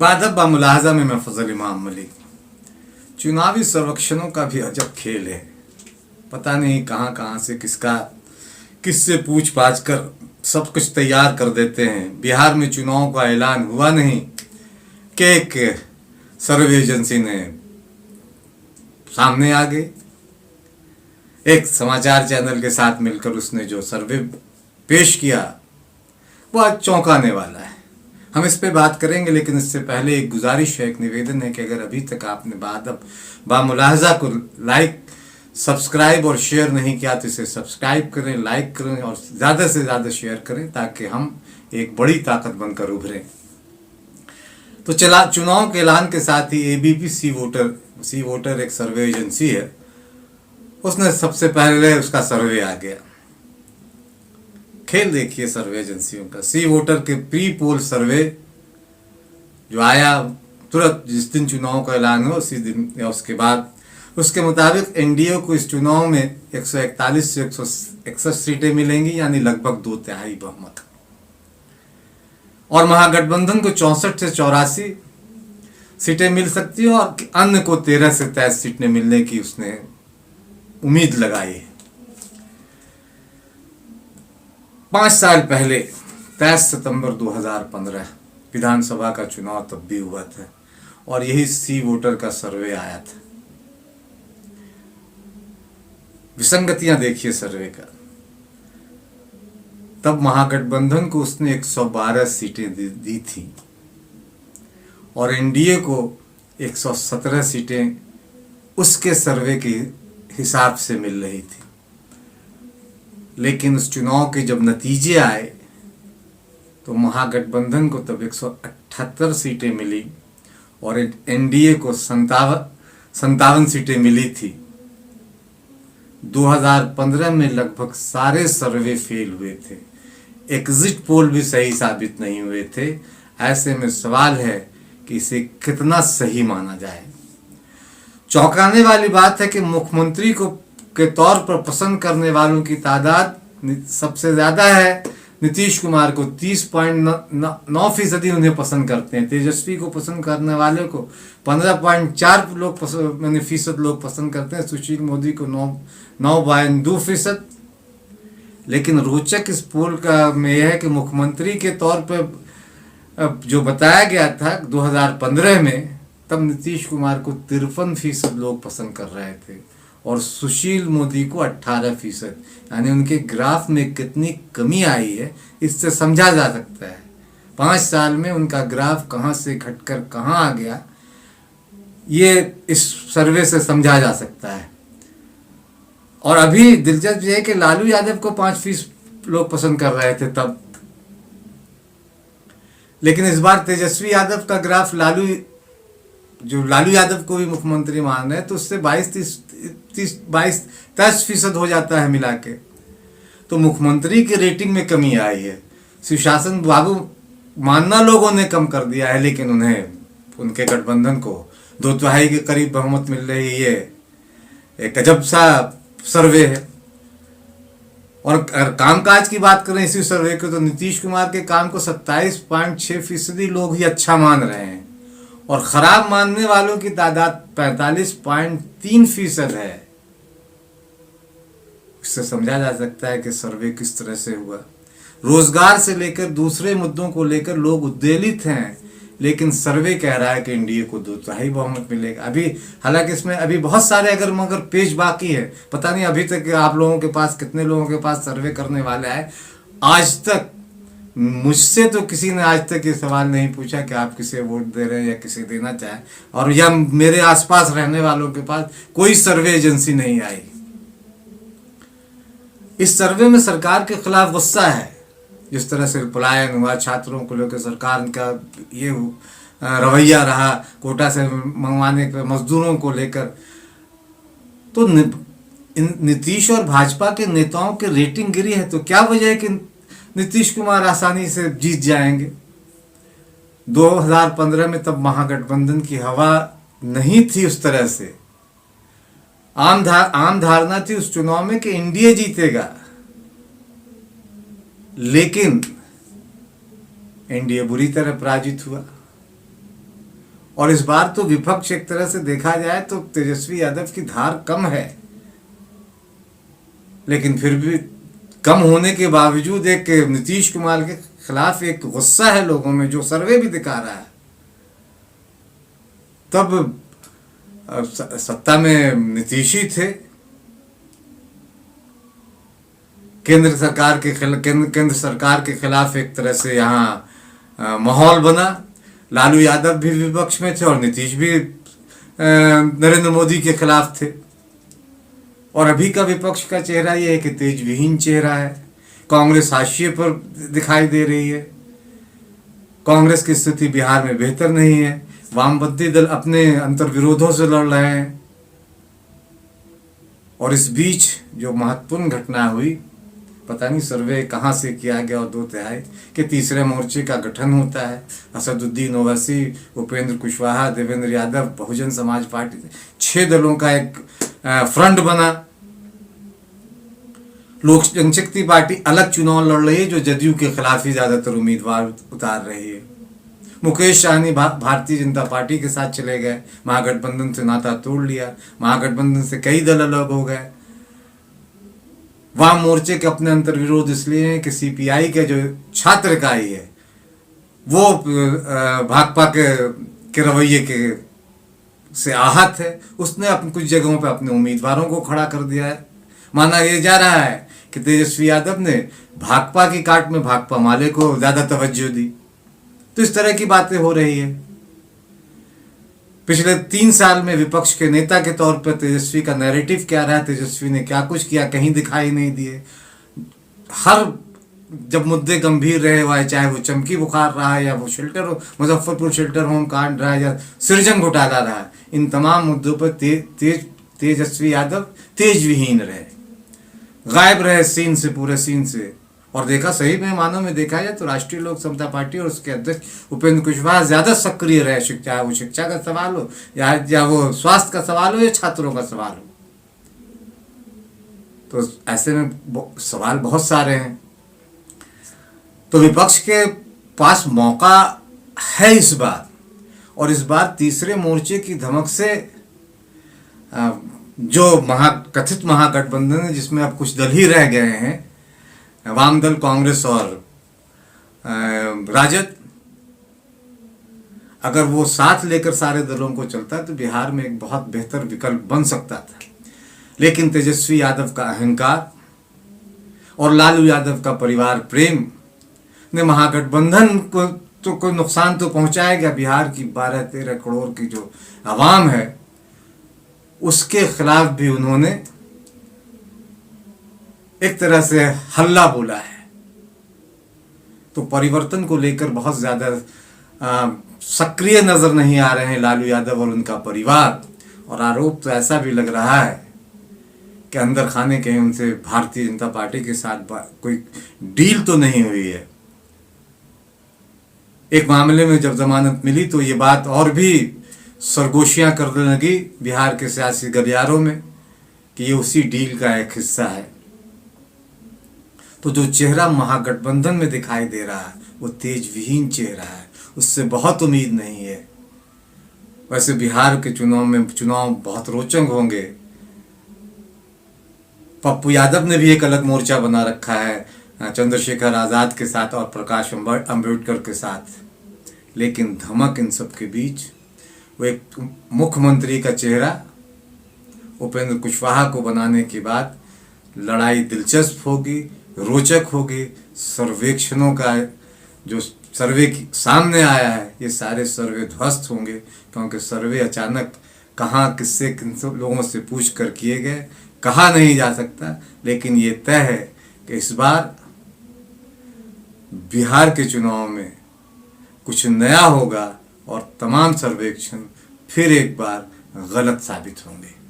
बादब बामुलाहजा में मैं फजल इमाम मलिक। चुनावी सर्वेक्षणों का भी अजब खेल है। पता नहीं कहाँ कहाँ से किससे पूछ पाछ कर सब कुछ तैयार कर देते हैं। बिहार में चुनाव का ऐलान हुआ नहीं कि एक सर्वे एजेंसी ने सामने आ गई, एक समाचार चैनल के साथ मिलकर उसने जो सर्वे पेश किया वो आज चौंकाने वाला है। हम इस पे बात करेंगे, लेकिन इससे पहले एक गुजारिश है, एक निवेदन है कि अगर अभी तक आपने बादब बामुलाहजा को लाइक, सब्सक्राइब और शेयर नहीं किया तो इसे सब्सक्राइब करें, लाइक करें और ज़्यादा से ज़्यादा शेयर करें ताकि हम एक बड़ी ताकत बनकर उभरें। तो चुनाव के ऐलान के साथ ही एबीपी सी वोटर एक सर्वे एजेंसी है, उसने सबसे पहले उसका सर्वे आ गया। खेल देखिए सर्वे एजेंसियों का। सी वोटर के प्री पोल सर्वे जो आया तुरंत जिस दिन चुनाव का ऐलान हो उसी दिन या उसके बाद, उसके मुताबिक एनडीए को इस चुनाव में 141 से 161 सीटें मिलेंगी, यानी लगभग 2/3 बहुमत, और महागठबंधन को 64 से 84 सीटें मिल सकती है और अन्य को 13 से 23 सीटें मिलने की उसने उम्मीद लगाई है। 5 साल पहले 23 सितंबर 2015 विधानसभा का चुनाव तब भी हुआ था और यही सी वोटर का सर्वे आया था। विसंगतियां देखिए सर्वे का। तब महागठबंधन को उसने 112 सीटें दी थी और एनडीए को 117 सीटें उसके सर्वे के हिसाब से मिल रही थी। लेकिन उस चुनाव के जब नतीजे आए तो महागठबंधन को तब 178 सीटें मिली और एनडीए को 57 सीटें मिली थी। 2015 में लगभग सारे सर्वे फेल हुए थे, एग्जिट पोल भी सही साबित नहीं हुए थे। ऐसे में सवाल है कि इसे कितना सही माना जाए। चौंकाने वाली बात है कि मुख्यमंत्री को के तौर पर पसंद करने वालों की तादाद सबसे ज़्यादा है। नीतीश कुमार को 30.9% उन्हें पसंद करते हैं। तेजस्वी को पसंद करने वाले को 15.4% फीसद लोग पसंद करते हैं। सुशील मोदी को 9.2%। लेकिन रोचक इस पोल का में यह है कि मुख्यमंत्री के तौर पर जो बताया गया था 2015 में, तब नीतीश कुमार को 53% लोग पसंद कर रहे थे और सुशील मोदी को 18%। यानी उनके ग्राफ में कितनी कमी आई है इससे समझा जा सकता है। 5 साल में उनका ग्राफ कहाँ से घटकर कहाँ आ गया, ये इस सर्वे से समझा जा सकता है। और अभी दिलचस्प ये है कि लालू यादव को 5% लोग पसंद कर रहे थे तब, लेकिन इस बार तेजस्वी यादव का ग्राफ लालू यादव को भी मुख्यमंत्री मान रहे हैं तो उससे 22-23% हो जाता है मिला के। तो मुख्यमंत्री की रेटिंग में कमी आई है। सुशासन बाबू मानना लोगों ने कम कर दिया है, लेकिन उनके गठबंधन को 2/3 के करीब बहुमत मिल रही है। ये एक अजब सा सर्वे है। और अगर कामकाज की बात करें इसी सर्वे के, तो नीतीश कुमार के काम को 27.6% लोग ही अच्छा मान रहे हैं और खराब मानने वालों की तादाद 45.3% है। इससे समझा जा सकता है कि सर्वे किस तरह से हुआ। रोजगार से लेकर दूसरे मुद्दों को लेकर लोग उद्वेलित हैं, लेकिन सर्वे कह रहा है कि एनडीए को 2/3 बहुमत मिलेगा। अभी हालांकि इसमें अभी बहुत सारे मगर पेज बाकी है। पता नहीं अभी तक आप लोगों के पास कितने लोगों के पास सर्वे करने वाला है। आज तक मुझसे तो किसी ने आज तक ये सवाल नहीं पूछा कि आप किसे वोट दे रहे हैं या किसे देना चाहें, और या मेरे आसपास रहने वालों के पास कोई सर्वे एजेंसी नहीं आई। इस सर्वे में सरकार के खिलाफ गुस्सा है। जिस तरह से पलायन हुआ, छात्रों को लेकर सरकार का ये रवैया रहा, कोटा से मंगवाने के मजदूरों को लेकर, तो नीतीश और भाजपा के नेताओं की रेटिंग गिरी है। तो क्या वजह है कि नीतीश कुमार आसानी से जीत जाएंगे? 2015 में तब महागठबंधन की हवा नहीं थी उस तरह से। आम धारणा थी उस चुनाव में कि एनडीए जीतेगा, लेकिन एनडीए बुरी तरह पराजित हुआ। और इस बार तो विपक्ष एक तरह से देखा जाए तो तेजस्वी यादव की धार कम है, लेकिन फिर भी कम होने के बावजूद एक नीतीश कुमार के खिलाफ एक गुस्सा है लोगों में, जो सर्वे भी दिखा रहा है। तब सत्ता में नीतीश ही थे, केंद्र सरकार के खिलाफ एक तरह से यहाँ माहौल बना। लालू यादव भी विपक्ष में थे और नीतीश भी नरेंद्र मोदी के खिलाफ थे। और अभी का विपक्ष का चेहरा ये है कि तेज विहीन चेहरा है। कांग्रेस हाशिए पर दिखाई दे रही है। कांग्रेस की स्थिति बिहार में बेहतर नहीं है। वामपंथी दल अपने अंतर्विरोधों से लड़ रहे हैं। और इस बीच जो महत्वपूर्ण घटना हुई, पता नहीं सर्वे कहाँ से किया गया और 2/3 के तीसरे मोर्चे का गठन होता है। असदुद्दीन ओवैसी, उपेंद्र कुशवाहा, देवेंद्र यादव, बहुजन समाज पार्टी, 6 दलों का एक फ्रंट बना। लोक जनशक्ति पार्टी अलग चुनाव लड़ रही है, जो जदयू के खिलाफ ही ज्यादातर उम्मीदवार उतार रही है। मुकेश सहनी भारतीय जनता पार्टी के साथ चले गए, महागठबंधन से नाता तोड़ लिया। महागठबंधन से कई दल अलग हो गए। वाम मोर्चे के अपने अंतर्विरोध इसलिए हैं कि सीपीआई के जो छात्र इकाई है वो भाकपा के रवैये के से आहत है। उसने अपनी कुछ जगहों पर अपने उम्मीदवारों को खड़ा कर दिया है। माना यह जा रहा है कि तेजस्वी यादव ने भाकपा की काट में भाकपा माले को ज्यादा तवज्जो दी। तो इस तरह की बातें हो रही है। पिछले 3 साल में विपक्ष के नेता के तौर पर तेजस्वी का नैरेटिव क्या रहा, तेजस्वी ने क्या कुछ किया, कहीं दिखाई नहीं दिए। हर जब मुद्दे गंभीर रहे हुआ है, चाहे वो चमकी बुखार रहा है या वो मुजफ्फरपुर शेल्टर होम कांड रहा है या सृजन घोटाला रहा है, इन तमाम मुद्दों पर तेजस्वी यादव तेज विहीन रहे, गायब रहे सीन से, पूरे सीन से। और देखा सही में मानों में देखा जाए तो राष्ट्रीय लोक समता पार्टी और उसके अध्यक्ष उपेंद्र कुशवाहा ज्यादा सक्रिय रहे, चाहे वो शिक्षा का सवाल हो या वो स्वास्थ्य का सवाल हो या छात्रों का सवाल हो। तो ऐसे में सवाल बहुत सारे हैं। तो विपक्ष के पास मौका है इस बार, और इस बार तीसरे मोर्चे की धमक से जो कथित महागठबंधन है, जिसमें अब कुछ दल ही रह गए हैं, वाम दल, कांग्रेस और राजद, अगर वो साथ लेकर सारे दलों को चलता तो बिहार में एक बहुत बेहतर विकल्प बन सकता था। लेकिन तेजस्वी यादव का अहंकार और लालू यादव का परिवार प्रेम ने महागठबंधन को तो कोई नुकसान तो पहुंचाएगा। बिहार की 12-13 करोड़ की जो आवाम है उसके खिलाफ भी उन्होंने एक तरह से हल्ला बोला है। तो परिवर्तन को लेकर बहुत ज्यादा सक्रिय नजर नहीं आ रहे हैं लालू यादव और उनका परिवार। और आरोप तो ऐसा भी लग रहा है कि अंदर खाने कहीं उनसे भारतीय जनता पार्टी के साथ कोई डील तो नहीं हुई है। एक मामले में जब जमानत मिली तो ये बात और भी सरगोशियां करने लगी बिहार के सियासी गलियारों में कि ये उसी डील का एक हिस्सा है। तो जो चेहरा महागठबंधन में दिखाई दे रहा है वो तेज विहीन चेहरा है, उससे बहुत उम्मीद नहीं है। वैसे बिहार के चुनाव बहुत रोचक होंगे। पप्पू यादव ने भी एक अलग मोर्चा बना रखा है चंद्रशेखर आजाद के साथ और प्रकाश अंबेडकर के साथ। लेकिन धमक इन सब के बीच वो एक मुख्यमंत्री का चेहरा उपेंद्र कुशवाहा को बनाने के बाद लड़ाई दिलचस्प होगी, रोचक होगी। सर्वेक्षणों का जो सर्वे सामने आया है, ये सारे सर्वे ध्वस्त होंगे, क्योंकि सर्वे अचानक कहाँ किससे किन सब लोगों से पूछ कर किए गए, कहा नहीं जा सकता। लेकिन ये तय है कि इस बार बिहार के चुनाव में कुछ नया होगा और तमाम सर्वेक्षण फिर एक बार गलत साबित होंगे।